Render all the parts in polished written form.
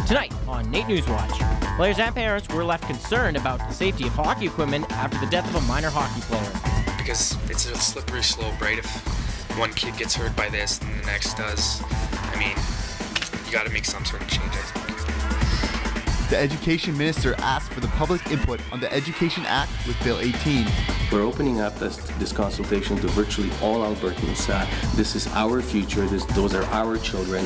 Tonight on NAIT NewsWatch, players and parents were left concerned about the safety of hockey equipment after the death of a minor hockey player. Because it's a slippery slope, right? If one kid gets hurt by this and the next does, I mean, you got to make some sort of change, I think. The Education Minister asked for the public input on the Education Act with Bill 18. We're opening up this consultation to virtually all Albertans. This is our future. Those are our children.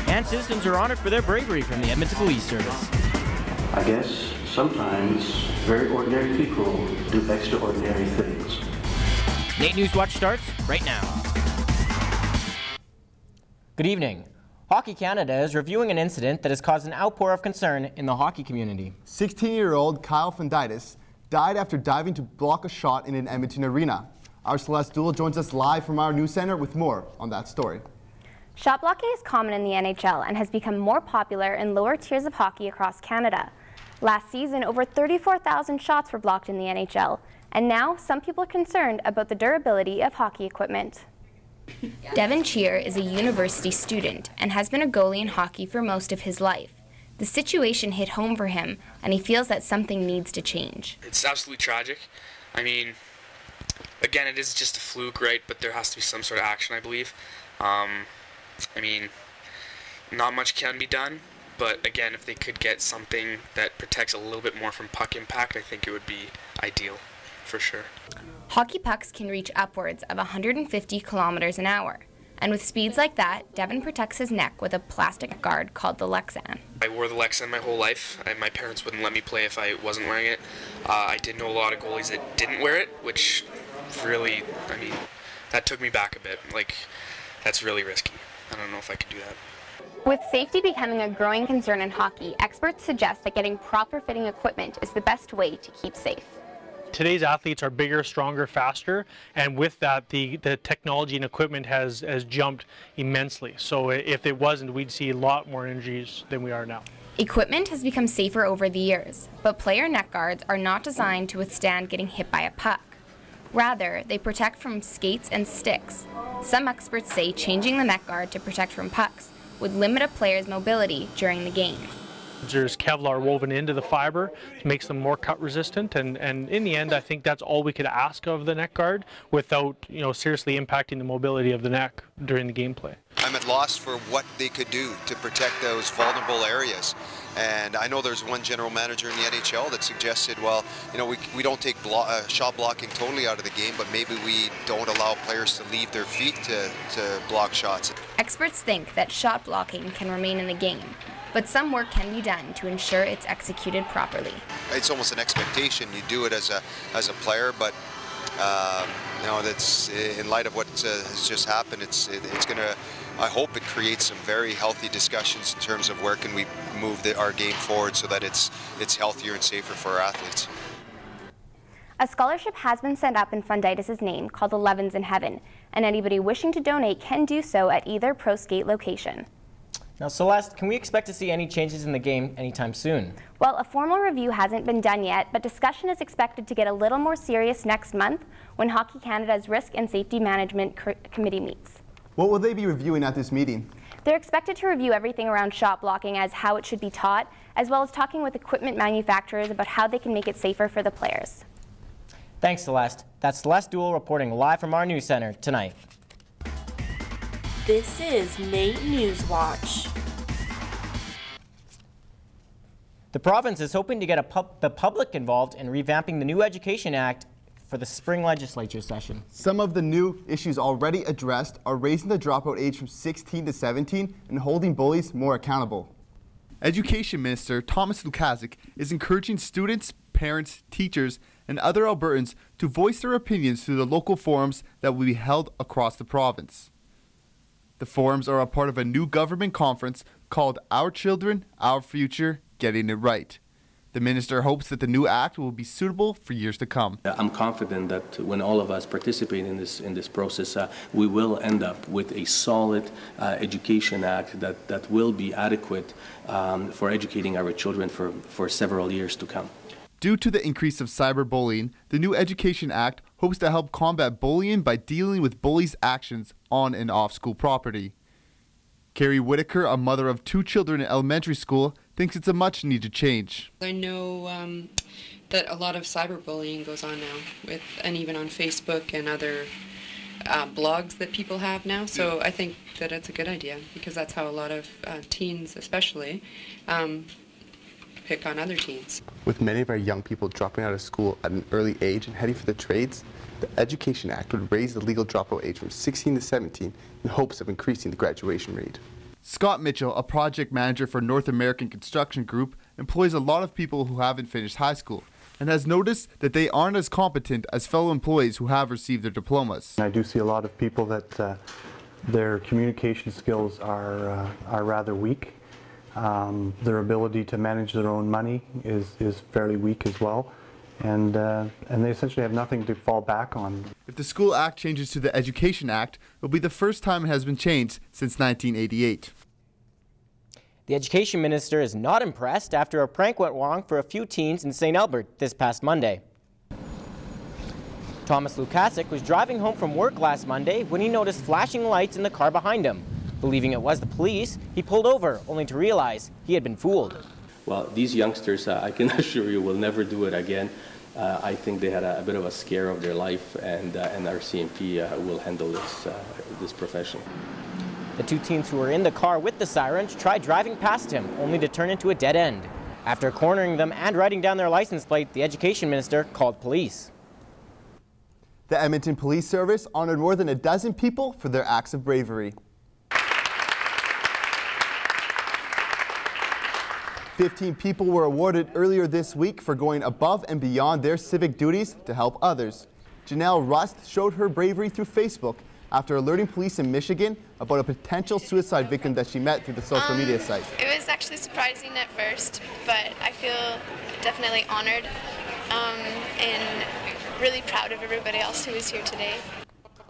And citizens are honored for their bravery from the Edmonton Police Service. I guess sometimes very ordinary people do extraordinary things. NAIT NewsWatch starts right now. Good evening. Hockey Canada is reviewing an incident that has caused an outpour of concern in the hockey community. 16-year-old Kyle Funditis died after diving to block a shot in an Edmonton arena. Our Celeste Duel joins us live from our news center with more on that story. Shot blocking is common in the NHL and has become more popular in lower tiers of hockey across Canada. Last season, over 34,000 shots were blocked in the NHL, and now some people are concerned about the durability of hockey equipment. Devin Cheer is a university student and has been a goalie in hockey for most of his life. The situation hit home for him, and he feels that something needs to change. It's absolutely tragic. I mean, again, it is just a fluke, right? But there has to be some sort of action, I believe. I mean, not much can be done, but again, if they could get something that protects a little bit more from puck impact, I think it would be ideal, for sure. Hockey pucks can reach upwards of 150 kilometers an hour, and with speeds like that, Devin protects his neck with a plastic guard called the Lexan. I wore the Lexan my whole life, and my parents wouldn't let me play if I wasn't wearing it. I did know a lot of goalies that didn't wear it, which really, I mean, that took me back a bit. Like, that's really risky. I don't know if I could do that. With safety becoming a growing concern in hockey, experts suggest that getting proper fitting equipment is the best way to keep safe. Today's athletes are bigger, stronger, faster, and with that, the technology and equipment has jumped immensely. So if it wasn't, we'd see a lot more injuries than we are now. Equipment has become safer over the years, but player neck guards are not designed to withstand getting hit by a puck. Rather, they protect from skates and sticks. Some experts say changing the neck guard to protect from pucks would limit a player's mobility during the game. There's Kevlar woven into the fiber, makes them more cut resistant, and in the end, I think that's all we could ask of the neck guard without, seriously impacting the mobility of the neck during the gameplay. I'm at loss for what they could do to protect those vulnerable areas. And I know there's one general manager in the NHL that suggested, well, we don't take shot blocking totally out of the game, but maybe we don't allow players to leave their feet to block shots. Experts think that shot blocking can remain in the game, but some work can be done to ensure it's executed properly. It's almost an expectation. You do it as a player, but that's in light of what has just happened. It's going to. I hope it creates some very healthy discussions in terms of where can we move our game forward so that it's healthier and safer for our athletes. A scholarship has been set up in Funditis' name called 11s in Heaven, and anybody wishing to donate can do so at either pro skate location. Now, Celeste, can we expect to see any changes in the game anytime soon? Well, a formal review hasn't been done yet, but discussion is expected to get a little more serious next month when Hockey Canada's Risk and Safety Management Committee meets. What will they be reviewing at this meeting? They're expected to review everything around shot blocking as how it should be taught, as well as talking with equipment manufacturers about how they can make it safer for the players. Thanks, Celeste. That's Celeste Duel reporting live from our news center tonight. This is NAIT NewsWatch. The province is hoping to get the public involved in revamping the new Education Act for the spring legislature session. Some of the new issues already addressed are raising the dropout age from 16 to 17 and holding bullies more accountable. Education Minister Thomas Lukazik is encouraging students, parents, teachers, and other Albertans to voice their opinions through the local forums that will be held across the province. The forums are a part of a new government conference called Our Children, Our Future, Getting It Right. The minister hopes that the new act will be suitable for years to come. I'm confident that when all of us participate in this process, we will end up with a solid education act that will be adequate for educating our children for several years to come. Due to the increase of cyberbullying, the new Education Act hopes to help combat bullying by dealing with bullies' actions on and off school property. Carrie Whitaker, a mother of 2 children in elementary school, thinks it's a much-needed change. I know that a lot of cyberbullying goes on now, and even on Facebook and other blogs that people have now. So I think that it's a good idea, because that's how a lot of teens, especially, pick on other teens. With many of our young people dropping out of school at an early age and heading for the trades, the Education Act would raise the legal dropout age from 16 to 17 in hopes of increasing the graduation rate. Scott Mitchell, a project manager for North American Construction Group, employs a lot of people who haven't finished high school and has noticed that they aren't as competent as fellow employees who have received their diplomas. I do see a lot of people that their communication skills are rather weak. Their ability to manage their own money is fairly weak as well. And they essentially have nothing to fall back on. If the School Act changes to the Education Act, it will be the first time it has been changed since 1988. The education minister is not impressed after a prank went wrong for a few teens in St. Albert this past Monday. Thomas Lukasic was driving home from work last Monday when he noticed flashing lights in the car behind him. Believing it was the police, he pulled over, only to realize he had been fooled. Well, these youngsters, I can assure you, will never do it again. I think they had a bit of a scare of their life, and our CMP will handle this professionally. The 2 teens who were in the car with the sirens tried driving past him, only to turn into a dead end. After cornering them and writing down their license plate, the education minister called police. The Edmonton Police Service honored more than a dozen people for their acts of bravery. 15 people were awarded earlier this week for going above and beyond their civic duties to help others. Janelle Rust showed her bravery through Facebook after alerting police in Michigan about a potential suicide victim that she met through the social media site. It was actually surprising at first, but I feel definitely honored and really proud of everybody else who is here today.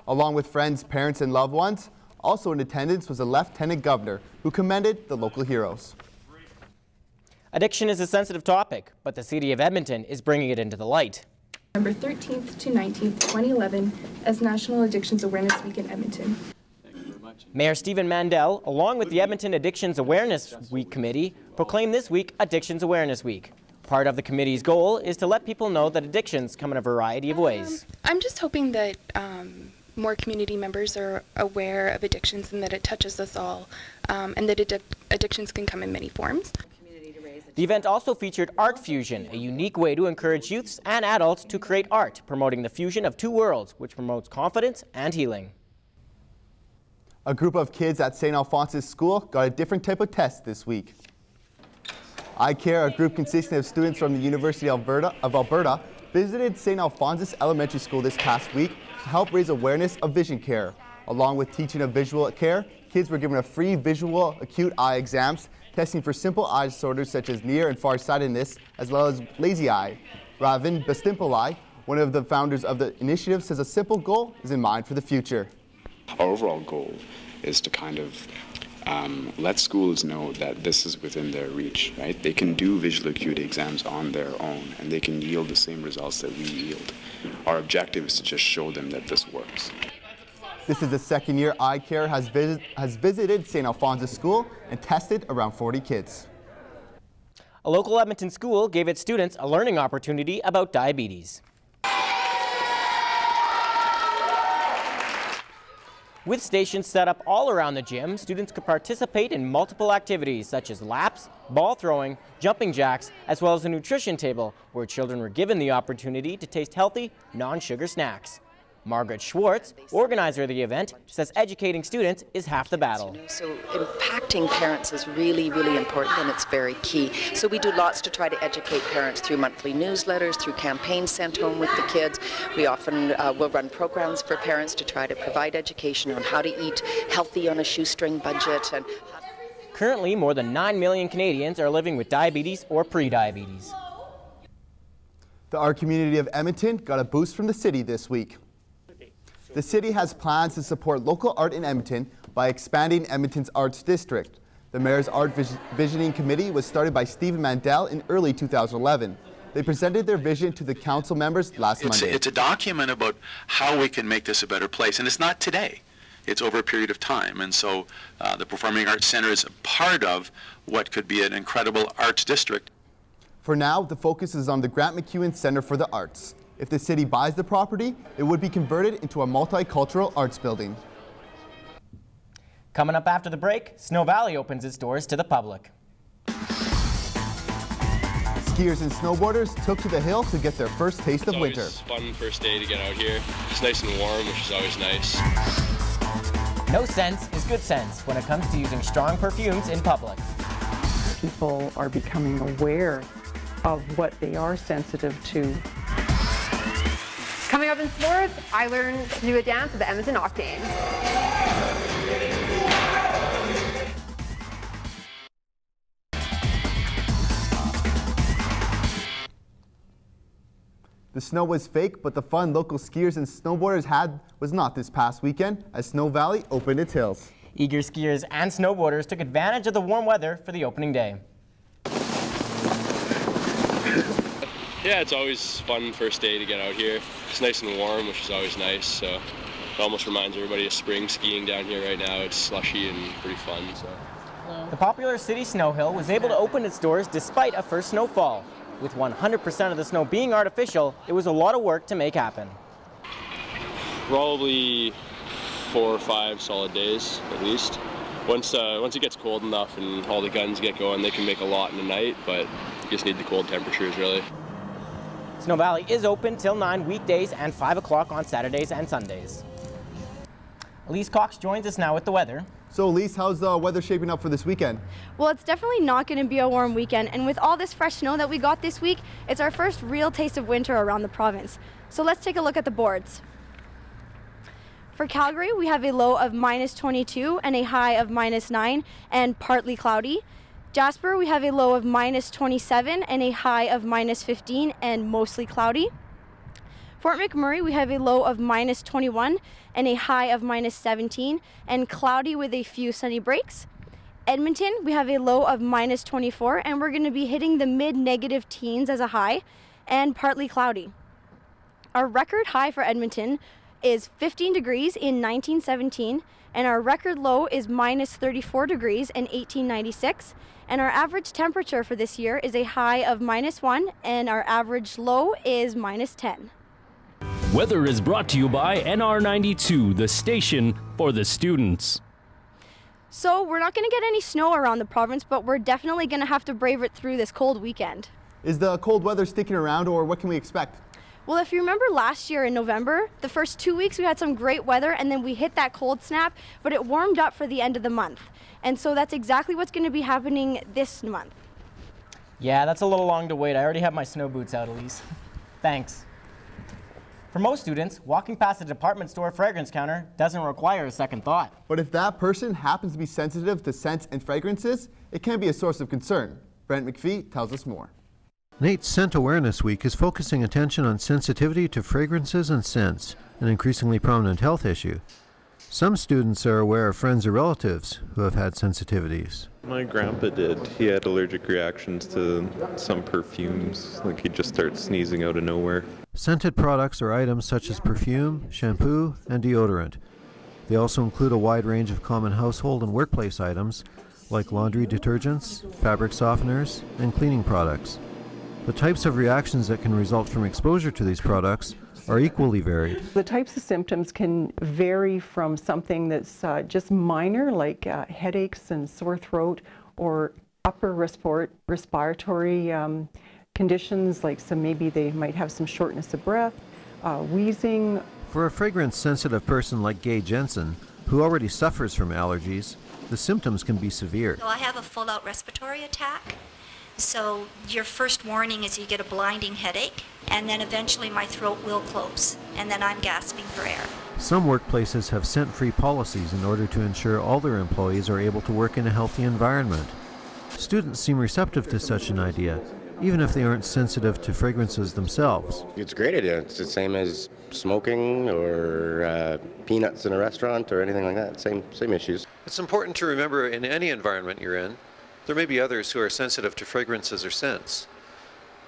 Along with friends, parents, and loved ones, also in attendance was a lieutenant governor who commended the local heroes. Addiction is a sensitive topic, but the City of Edmonton is bringing it into the light. November 13th to 19th, 2011, as National Addictions Awareness Week in Edmonton. Mayor Stephen Mandel, along with the Edmonton Addictions Awareness Week Committee, proclaimed this week Addictions Awareness Week. Part of the committee's goal is to let people know that addictions come in a variety of ways. I'm just hoping that more community members are aware of addictions and that it touches us all, and that addictions can come in many forms. The event also featured Art Fusion, a unique way to encourage youths and adults to create art, promoting the fusion of 2 worlds, which promotes confidence and healing. A group of kids at St. Alphonsus School got a different type of test this week. iCare, a group consisting of students from the University of Alberta, visited St. Alphonsus Elementary School this past week to help raise awareness of vision care. Along with teaching of visual care, kids were given a free visual acute eye exams, testing for simple eye disorders such as near and farsightedness, as well as lazy eye. Ravin Bastimpalai, one of the founders of the initiative, says a simple goal is in mind for the future. Our overall goal is to kind of let schools know that this is within their reach, right? They can do visual acuity exams on their own, and they can yield the same results that we yield. Our objective is to just show them that this works. This is the second year iCare has visited St. Alphonsus School and tested around 40 kids. A local Edmonton school gave its students a learning opportunity about diabetes. With stations set up all around the gym, students could participate in multiple activities such as laps, ball throwing, jumping jacks, as well as a nutrition table where children were given the opportunity to taste healthy, non-sugar snacks. Margaret Schwartz, organizer of the event, says educating students is half the battle. So impacting parents is really, really important, and it's very key. So we do lots to try to educate parents through monthly newsletters, through campaigns sent home with the kids. We often will run programs for parents to try to provide education on how to eat healthy on a shoestring budget. And currently, more than 9 million Canadians are living with diabetes or pre-diabetes. The art community of Edmonton got a boost from the city this week. The city has plans to support local art in Edmonton by expanding Edmonton's Arts District. The Mayor's Art Visioning Committee was started by Stephen Mandel in early 2011. They presented their vision to the council members last Monday. It's a document about how we can make this a better place, and it's not today. It's over a period of time, and so the Performing Arts Center is a part of what could be an incredible arts district. For now, the focus is on the Grant MacEwan Center for the Arts. If the city buys the property, it would be converted into a multicultural arts building. Coming up after the break, Snow Valley opens its doors to the public. Skiers and snowboarders took to the hill to get their first taste of winter. It's always fun first day to get out here. It's nice and warm, which is always nice. No sense is good sense when it comes to using strong perfumes in public. People are becoming aware of what they are sensitive to. Coming up in sports, I learned to do a dance with the Edmonton Octane. The snow was fake, but the fun local skiers and snowboarders had was not this past weekend as Snow Valley opened its hills. Eager skiers and snowboarders took advantage of the warm weather for the opening day. Yeah, it's always fun first day to get out here. It's nice and warm, which is always nice. So it almost reminds everybody of spring skiing down here right now. It's slushy and pretty fun. So. The popular city snow hill was able to open its doors despite a first snowfall. With 100% of the snow being artificial, it was a lot of work to make happen. Probably 4 or 5 solid days at least. Once it gets cold enough and all the guns get going, they can make a lot in a night, but you just need the cold temperatures really. Snow Valley is open till 9 weekdays and 5 o'clock on Saturdays and Sundays. Elise Cox joins us now with the weather. So Elise, how's the weather shaping up for this weekend? Well, it's definitely not going to be a warm weekend, and with all this fresh snow that we got this week, it's our first real taste of winter around the province. So let's take a look at the boards. For Calgary, we have a low of -22 and a high of -9 and partly cloudy. Jasper, we have a low of -27 and a high of -15 and mostly cloudy. Fort McMurray, we have a low of -21 and a high of -17 and cloudy with a few sunny breaks. Edmonton, we have a low of -24 and we're going to be hitting the mid-negative teens as a high and partly cloudy. Our record high for Edmonton is 15 degrees in 1917 and our record low is -34 degrees in 1896 and our average temperature for this year is a high of -1 and our average low is -10. Weather is brought to you by NR92, the station for the students. So we're not going to get any snow around the province, but we're definitely going to have to brave it through this cold weekend. Is the cold weather sticking around, or what can we expect? Well, if you remember last year in November, the first 2 weeks we had some great weather and then we hit that cold snap, but it warmed up for the end of the month. And so that's exactly what's going to be happening this month. Yeah, that's a little long to wait. I already have my snow boots out, Elise. Thanks. For most students, walking past a department store fragrance counter doesn't require a second thought. But if that person happens to be sensitive to scents and fragrances, it can be a source of concern. Brent McPhee tells us more. NAIT Scent Awareness Week is focusing attention on sensitivity to fragrances and scents, an increasingly prominent health issue. Some students are aware of friends or relatives who have had sensitivities. My grandpa did. He had allergic reactions to some perfumes, like he'd just start sneezing out of nowhere. Scented products are items such as perfume, shampoo, and deodorant. They also include a wide range of common household and workplace items, like laundry detergents, fabric softeners, and cleaning products. The types of reactions that can result from exposure to these products are equally varied. The types of symptoms can vary from something that's just minor, like headaches and sore throat, or upper respiratory conditions, like maybe they might have some shortness of breath, wheezing. For a fragrance-sensitive person like Gay Jensen, who already suffers from allergies, the symptoms can be severe. So I have a full-out respiratory attack. So your first warning is you get a blinding headache, and then eventually my throat will close, and then I'm gasping for air. Some workplaces have scent-free policies in order to ensure all their employees are able to work in a healthy environment. Students seem receptive to such an idea, even if they aren't sensitive to fragrances themselves. It's a great idea. It's the same as smoking or peanuts in a restaurant or anything like that. Same issues. It's important to remember in any environment you're in, there may be others who are sensitive to fragrances or scents.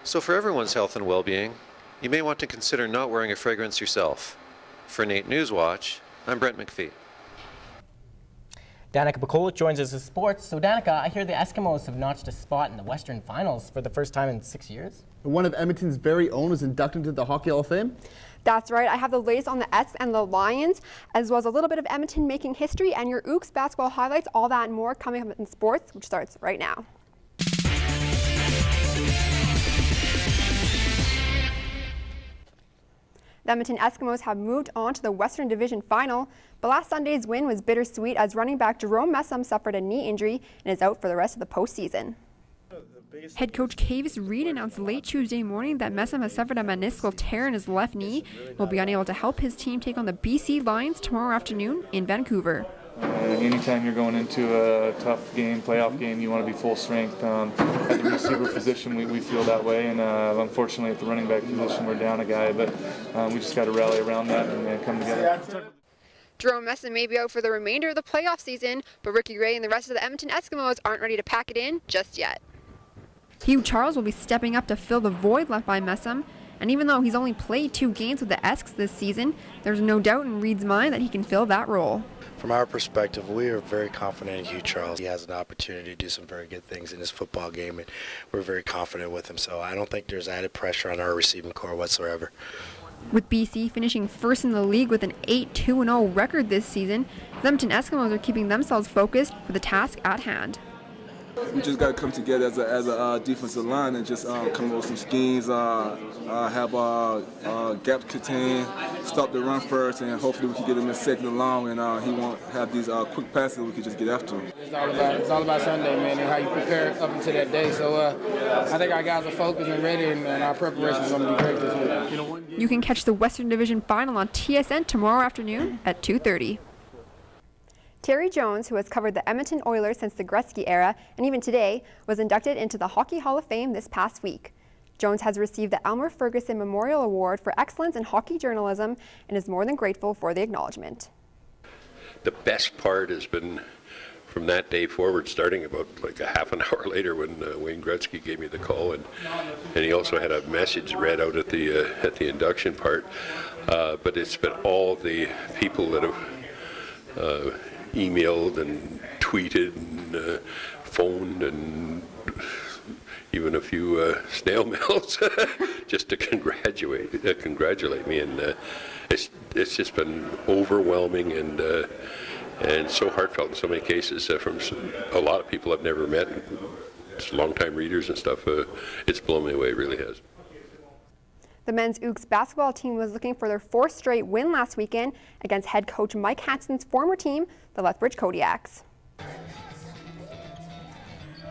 So for everyone's health and well-being, you may want to consider not wearing a fragrance yourself. For NAIT NewsWatch, I'm Brent McPhee. Danica Bakolich joins us with sports. So Danica, I hear the Eskimos have notched a spot in the Western Finals for the first time in 6 years. One of Edmonton's very own was inducted into the Hockey Hall of Fame. That's right. I have the latest on the Esks and the Lions, as well as a little bit of Edmonton making history and your Ooks basketball highlights, all that and more coming up in sports, which starts right now. The Edmonton Eskimos have moved on to the Western Division Final, but last Sunday's win was bittersweet as running back Jerome Messam suffered a knee injury and is out for the rest of the postseason. Head coach Cavis Reed announced late Tuesday morning that Messam has suffered a meniscal tear in his left knee and will be unable to help his team take on the BC Lions tomorrow afternoon in Vancouver. Anytime you're going into a tough game, playoff game, you want to be full strength. At the receiver position, we feel that way, and unfortunately at the running back position, we're down a guy, but we just got to rally around that and come together. Jerome Messam may be out for the remainder of the playoff season, but Ricky Ray and the rest of the Edmonton Eskimos aren't ready to pack it in just yet. Hugh Charles will be stepping up to fill the void left by Messam, and even though he's only played 2 games with the Esks this season, there's no doubt in Reed's mind that he can fill that role. From our perspective, we are very confident in Hugh Charles. He has an opportunity to do some very good things in his football game, and we're very confident with him. So I don't think there's added pressure on our receiving core whatsoever. With BC finishing first in the league with an 8-2-0 record this season, the Edmonton Eskimos are keeping themselves focused for the task at hand. We just got to come together as a defensive line and just come up with some schemes, have gaps contained, stop the run first, and hopefully we can get him in second and long, and he won't have these quick passes we can just get after him. It's all about Sunday, man, and how you prepare up until that day. So I think our guys are focused and ready, and our preparation is going to be great this week. You can catch the Western Division Final on TSN tomorrow afternoon at 2:30. Terry Jones, who has covered the Edmonton Oilers since the Gretzky era and even today, was inducted into the Hockey Hall of Fame this past week. Jones has received the Elmer Ferguson Memorial Award for excellence in hockey journalism and is more than grateful for the acknowledgement. The best part has been from that day forward, starting about like a half an hour later when Wayne Gretzky gave me the call, and he also had a message read out at the induction part. But it's been all the people that have emailed and tweeted and phoned and even a few snail mails just to congratulate me, and it's just been overwhelming and so heartfelt in so many cases from a lot of people I've never met, just longtime readers and stuff. It's blown me away, it really has. The men's Ooks basketball team was looking for their 4th straight win last weekend against head coach Mike Hanson's former team, the Lethbridge Kodiaks.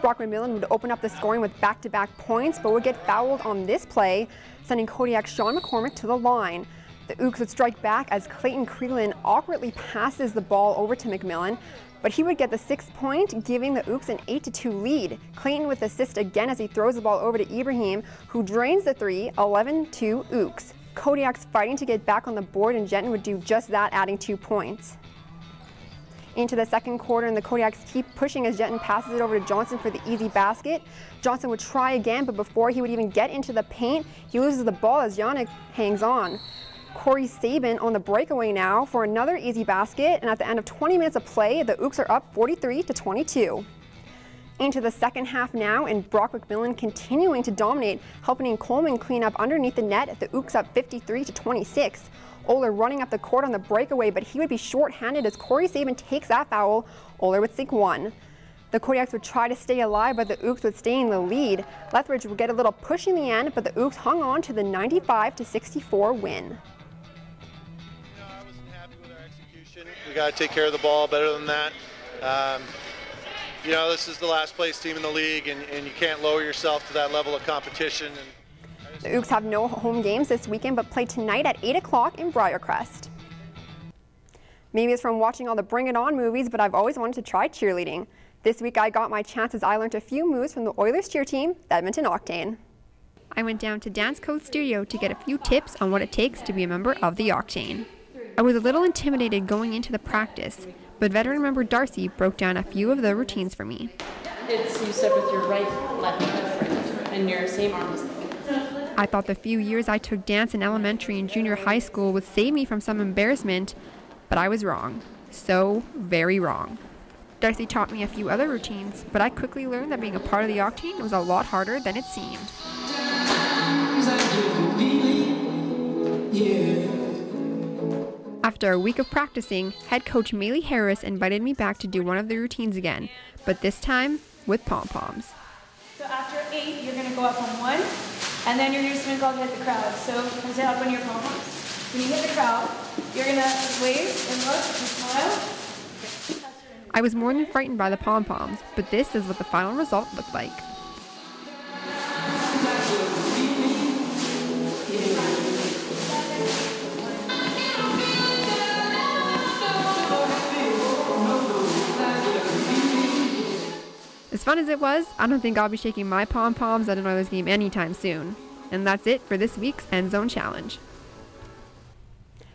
Brock McMillan would open up the scoring with back-to-back points, but would get fouled on this play, sending Kodiak's Sean McCormick to the line. The Ooks would strike back as Clayton Creelan awkwardly passes the ball over to McMillan, but he would get the 6th point, giving the Ooks an 8-2 lead. Clayton with assist again as he throws the ball over to Ibrahim, who drains the 3, 11-2 Ooks. Kodiak's fighting to get back on the board, and Jenton would do just that, adding 2 points. Into the second quarter, and the Kodiaks keep pushing as Jenton passes it over to Johnson for the easy basket. Johnson would try again, but before he would even get into the paint, he loses the ball as Yannick hangs on. Corey Sabin on the breakaway now for another easy basket, and at the end of 20 minutes of play, the Ooks are up 43-22. Into the second half now, and Brock McMillan continuing to dominate, helping Coleman clean up underneath the net. The Ooks up 53-26. Oler running up the court on the breakaway, but he would be short-handed as Corey Sabin takes that foul. Oler would sink 1. The Kodiaks would try to stay alive, but the Ooks would stay in the lead. Lethbridge would get a little push in the end, but the Ooks hung on to the 95-64 win. We got to take care of the ball better than that. You know, this is the last place team in the league, and you can't lower yourself to that level of competition. The Ooks have no home games this weekend, but play tonight at 8 o'clock in Briarcrest. Maybe it's from watching all the Bring It On movies, but I've always wanted to try cheerleading. This week I got my chance as I learned a few moves from the Oilers cheer team, the Edmonton Octane. I went down to Dance Code Studio to get a few tips on what it takes to be a member of the Octane. I was a little intimidated going into the practice, but veteran member Darcy broke down a few of the routines for me. It's you step with your right, left, and your same arm is I thought the few years I took dance in elementary and junior high school would save me from some embarrassment, but I was wrong. So very wrong. Darcy taught me a few other routines, but I quickly learned that being a part of the Octane was a lot harder than it seemed. After a week of practicing, head coach Maylee Harris invited me back to do one of the routines again, but this time with pom-poms. So after 8, you're going to go up on 1, and then you're just going to go hit the crowd. So come sit up on your pom-poms. When you hit the crowd, you're going to wave and look and smile. I was more than frightened by the pom-poms, but this is what the final result looked like. As fun as it was, I don't think I'll be shaking my pom-poms at an Oilers game anytime soon. And that's it for this week's End Zone Challenge.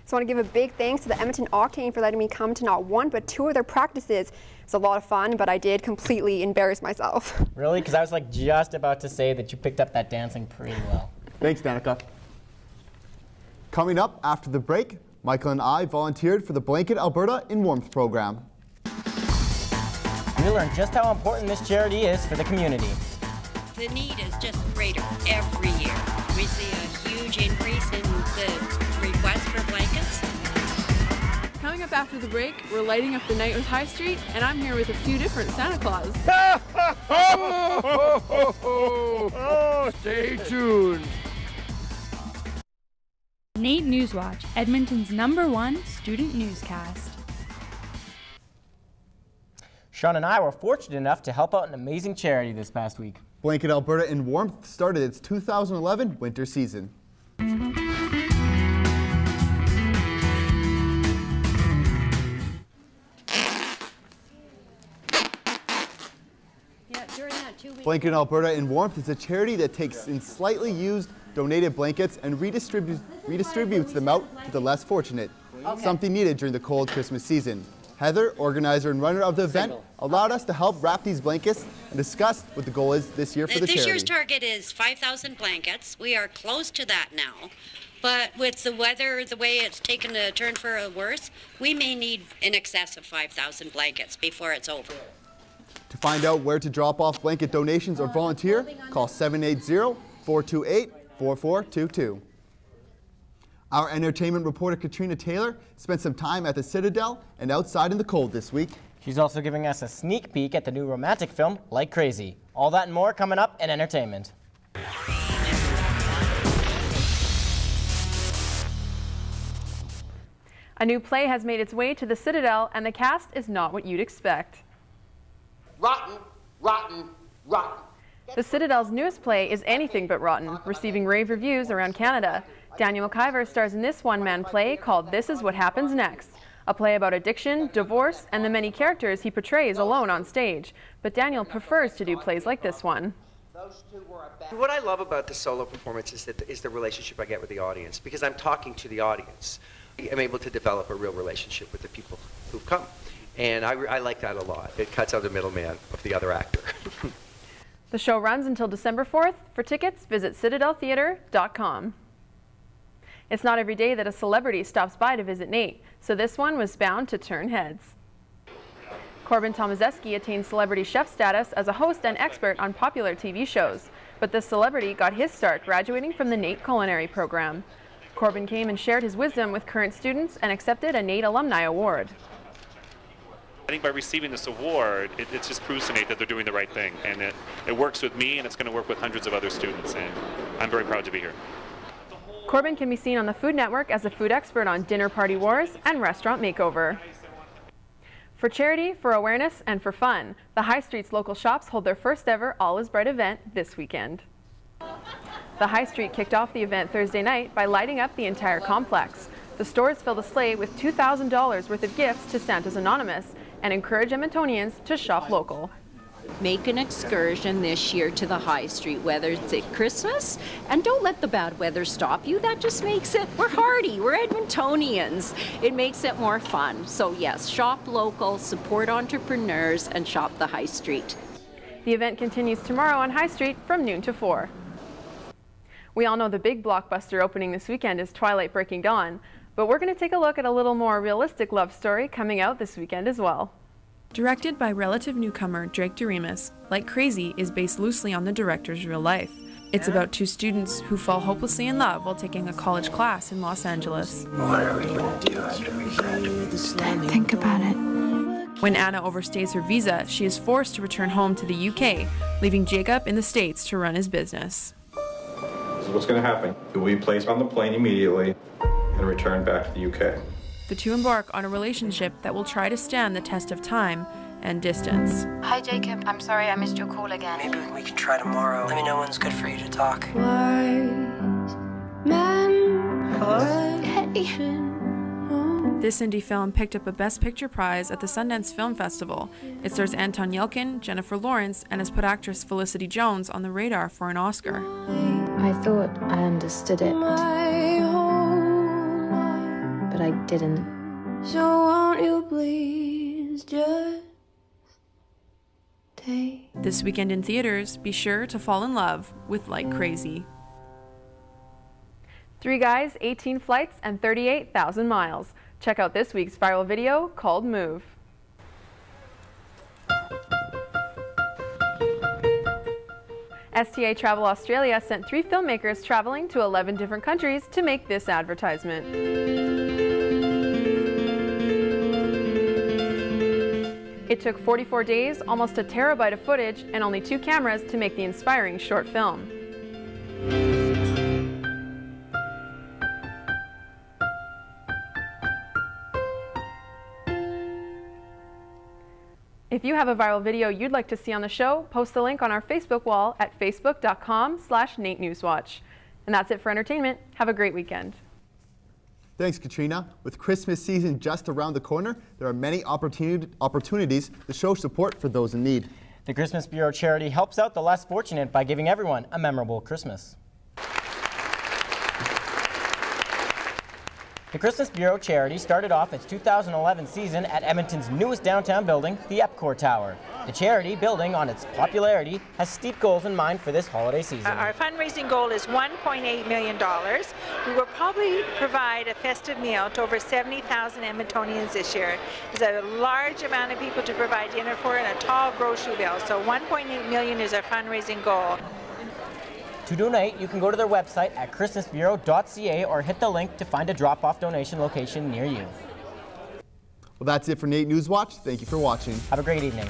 So I want to give a big thanks to the Edmonton Octane for letting me come to not one but 2 of their practices. It was a lot of fun, but I did completely embarrass myself. Really? Because I was like just about to say that you picked up that dancing pretty well. Thanks, Danica. Coming up after the break, Michael and I volunteered for the Blanket Alberta in Warmth program. We learned just how important this charity is for the community. The need is just greater every year. We see a huge increase in the requests for blankets. Coming up after the break, we're lighting up the night with High Street, and I'm here with a few different Santa Claus. Stay tuned. NAIT NewsWatch, Edmonton's #1 student newscast. Sean and I were fortunate enough to help out an amazing charity this past week. Blanket Alberta in Warmth started its 2011 winter season. Blanket Alberta in Warmth is a charity that takes in slightly used donated blankets and redistributes them out to the less fortunate, something needed during the cold Christmas season. Heather, organizer and runner of the event, allowed us to help wrap these blankets and discuss what the goal is this year for the charity. This year's target is 5,000 blankets. We are close to that now. But with the weather, the way it's taken a turn for a worse, we may need in excess of 5,000 blankets before it's over. To find out where to drop off blanket donations or volunteer, call 780-428-4422. Our entertainment reporter Katrina Taylor spent some time at the Citadel and outside in the cold this week. She's also giving us a sneak peek at the new romantic film, Like Crazy. All that and more coming up in entertainment. A new play has made its way to the Citadel, and the cast is not what you'd expect. Rotten, rotten, rotten. The Citadel's newest play is anything but rotten, receiving rave reviews around Canada. Daniel McIver stars in this one-man play called This Is What Happens Next, a play about addiction, divorce, and the many characters he portrays alone on stage. But Daniel prefers to do plays like this one. What I love about the solo performance is the relationship I get with the audience, because I'm talking to the audience. I'm able to develop a real relationship with the people who've come. And I like that a lot. It cuts out the middleman of the other actor. The show runs until December 4th. For tickets, visit citadeltheatre.com. It's not every day that a celebrity stops by to visit NAIT, so this one was bound to turn heads. Corbin Tomazeski attained celebrity chef status as a host and expert on popular TV shows, but this celebrity got his start graduating from the NAIT culinary program. Corbin came and shared his wisdom with current students and accepted a NAIT Alumni Award. I think by receiving this award, it just proves to NAIT that they're doing the right thing, and it works with me, and it's going to work with hundreds of other students, and I'm very proud to be here. Corbin can be seen on the Food Network as a food expert on Dinner Party Wars and Restaurant Makeover. For charity, for awareness, and for fun, the High Street's local shops hold their first ever All Is Bright event this weekend. The High Street kicked off the event Thursday night by lighting up the entire complex. The stores filled a sleigh with $2,000 worth of gifts to Santa's Anonymous and encourage Edmontonians to shop local. Make an excursion this year to the High Street, whether it's at Christmas, and don't let the bad weather stop you. That just makes it, we're hardy, we're Edmontonians. It makes it more fun. So yes, shop local, support entrepreneurs, and shop the High Street. The event continues tomorrow on High Street from noon to 4. We all know the big blockbuster opening this weekend is Twilight Breaking Dawn, but we're going to take a look at a little more realistic love story coming out this weekend as well. Directed by relative newcomer Drake Doremus, Like Crazy is based loosely on the director's real life. It's about two students who fall hopelessly in love while taking a college class in Los Angeles. What are we going to do after we graduate? Think about it. When Anna overstays her visa, she is forced to return home to the UK, leaving Jacob in the States to run his business. This is what's going to happen. You'll be placed on the plane immediately and return back to the UK. The two embark on a relationship that will try to stand the test of time and distance. Hi, Jacob. I'm sorry I missed your call again. Maybe we can try tomorrow. Let me know when's good for you to talk. This indie film picked up a Best Picture prize at the Sundance Film Festival. It stars Anton Yelchin, Jennifer Lawrence, and has put actress Felicity Jones on the radar for an Oscar. I thought I understood it, but I didn't. So won't you please just take... This weekend in theaters, be sure to fall in love with Like Crazy. 3 guys, 18 flights, and 38,000 miles. Check out this week's viral video called Move. STA Travel Australia sent 3 filmmakers traveling to 11 different countries to make this advertisement. It took 44 days, almost a terabyte of footage, and only 2 cameras to make the inspiring short film. If you have a viral video you'd like to see on the show, post the link on our Facebook wall at facebook.com/NAIT And that's it for entertainment. Have a great weekend. Thanks, Katrina. With Christmas season just around the corner, there are many opportunities to show support for those in need. The Christmas Bureau charity helps out the less fortunate by giving everyone a memorable Christmas. The Christmas Bureau charity started off its 2011 season at Edmonton's newest downtown building, the Epcor Tower. The charity, building on its popularity, has steep goals in mind for this holiday season. Our fundraising goal is $1.8 million. We will probably provide a festive meal to over 70,000 Edmontonians this year. There's a large amount of people to provide dinner for and a tall grocery bill. So $1.8 million is our fundraising goal. To donate, you can go to their website at christmasbureau.ca or hit the link to find a drop-off donation location near you. Well, that's it for NAIT Newswatch. Thank you for watching. Have a great evening.